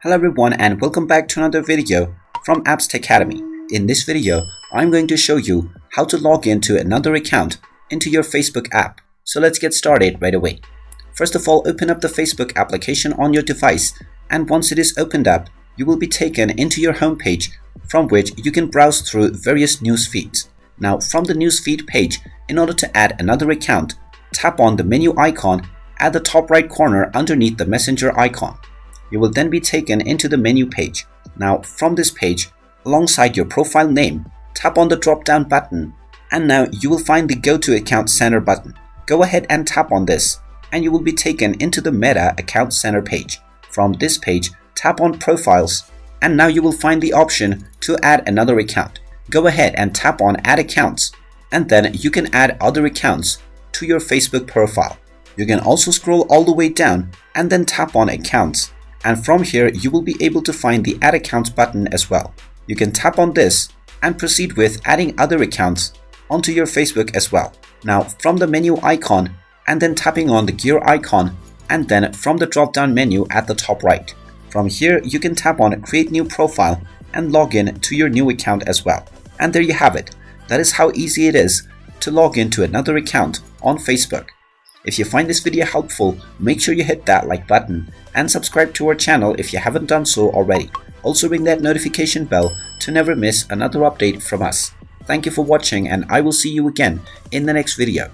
Hello everyone and welcome back to another video from Apps Academy. In this video, I'm going to show you how to log into another account into your Facebook app. So let's get started right away. First of all, open up the Facebook application on your device, and once it is opened up, you will be taken into your home page from which you can browse through various news feeds. Now from the news feed page, in order to add another account, tap on the menu icon at the top right corner underneath the messenger icon. You will then be taken into the menu page. Now from this page, alongside your profile name, tap on the drop down button, and now you will find the Go to Account Center button. Go ahead and tap on this and you will be taken into the Meta Account Center page. From this page, tap on Profiles, and now you will find the option to add another account. Go ahead and tap on Add Accounts, and then you can add other accounts to your Facebook profile. You can also scroll all the way down and then tap on Accounts. And from here, you will be able to find the Add Accounts button as well. You can tap on this and proceed with adding other accounts onto your Facebook as well. Now from the menu icon, and then tapping on the gear icon, and then from the drop down menu at the top right. From here, you can tap on Create New Profile and log in to your new account as well. And there you have it. That is how easy it is to log into another account on Facebook. If you find this video helpful, make sure you hit that like button and subscribe to our channel if you haven't done so already. Also ring that notification bell to never miss another update from us. Thank you for watching, and I will see you again in the next video.